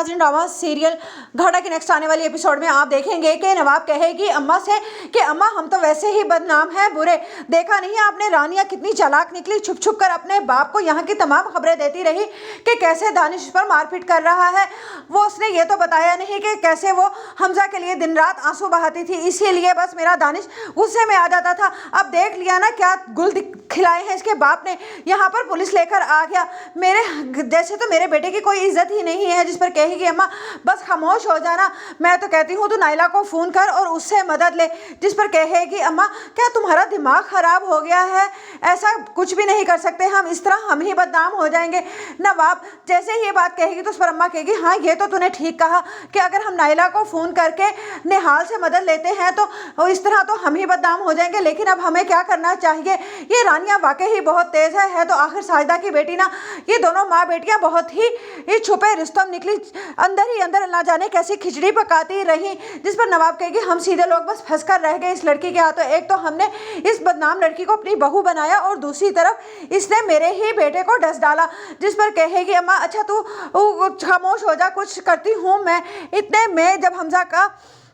नाज़रीन, drama serial घड़ा की नेक्स्ट आने वाली एपिसोड में आप देखेंगे कि नवाब कहेगी अम्मा से कि अम्मा हम तो वैसे ही बदनाम हैं, बुरे। देखा नहीं आपने रानिया कितनी चालाक निकली, छुप छुप कर अपने बाप को यहाँ की तमाम खबरें देती रही कि कैसे दानिश पर मारपीट कर रहा है। वो उसने ये तो बताया नहीं कि कैसे वो हमजा के लिए दिन रात आंसू बहाती थी, इसीलिए बस मेरा दानिश गुस्से में आ जाता था। अब देख लिया ना क्या गुल खिलाए हैं इसके बाप ने, यहाँ पर पुलिस लेकर आ गया। मेरे जैसे तो मेरे बेटे की कोई इज्जत ही नहीं है। जिस पर कहेगी अम्मा बस खामोश हो जाना, मैं तो कहती हूँ तू नाइला को फ़ोन कर और उससे मदद ले। जिस पर कहेगी अम्मा क्या तुम्हारा दिमाग ख़राब हो गया है, ऐसा कुछ भी नहीं कर सकते हम, इस तरह हम ही बदनाम हो जाएंगे। नवाब जैसे ही ये बात कहेगी तो उस पर अम्मा कहेगी हाँ ये तो तूने ठीक कहा कि अगर हम नाइला को फ़ोन करके निहाल से मदद लेते हैं तो इस तरह तो हम ही बदनाम हो जाएंगे। लेकिन अब हमें क्या करना चाहिए? ये रानिया वाकई ही बहुत तेज़ है तो आखिर साजिदा की बेटी ना। ये दोनों माँ बेटियाँ बहुत ही छुपे रिश्तों में निकली, अंदर ही अंदर ना जाने कैसी खिचड़ी पकाती रही। जिस पर नवाब कहेगी हम सीधे लोग बस फंस कर रह गए इस लड़की के हाथों। एक तो हमने इस बदनाम लड़की को अपनी बहू बनाया और दूसरी तरफ इसने मेरे ही बेटे को डस डाला। जिस पर कहेगी अम्मा अच्छा तू खामोश हो जा, कुछ करती हूँ मैं। इतने में जब हमजा का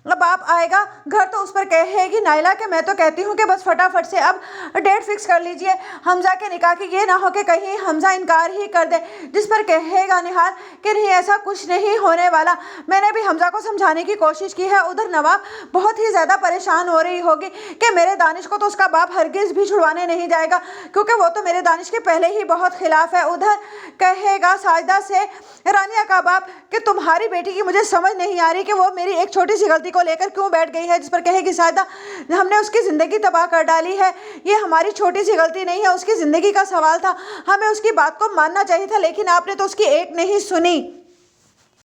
बाप आएगा घर तो उस पर कहेगी नाइला कि मैं तो कहती हूँ कि बस फटाफट से अब डेट फिक्स कर लीजिए हमजा के निकाह की, ये ना हो कि कहीं हमजा इनकार ही कर दे। जिस पर कहेगा निहाल कि नहीं ऐसा कुछ नहीं होने वाला, मैंने भी हमजा को समझाने की कोशिश की है। उधर नवाब बहुत ही ज़्यादा परेशान हो रही होगी कि मेरे दानिश को तो उसका बाप हरगिज़ भी छुड़वाने नहीं जाएगा क्योंकि वो तो मेरे दानिश के पहले ही बहुत खिलाफ है। उधर कहेगा साजिदा से रानिया का बाप कि तुम्हारी बेटी की मुझे समझ नहीं आ रही कि वो मेरी एक छोटी सी गलती को लेकर क्यों बैठ गई है। जिस पर कहेगी साजिदा हमने उसकी ज़िंदगी तबाह कर डाली है, ये हमारी छोटी सी गलती नहीं है, उसकी ज़िंदगी का सवाल था, हमें उसकी बात को मानना चाहिए था लेकिन आपने तो उसकी एक नहीं सुनी।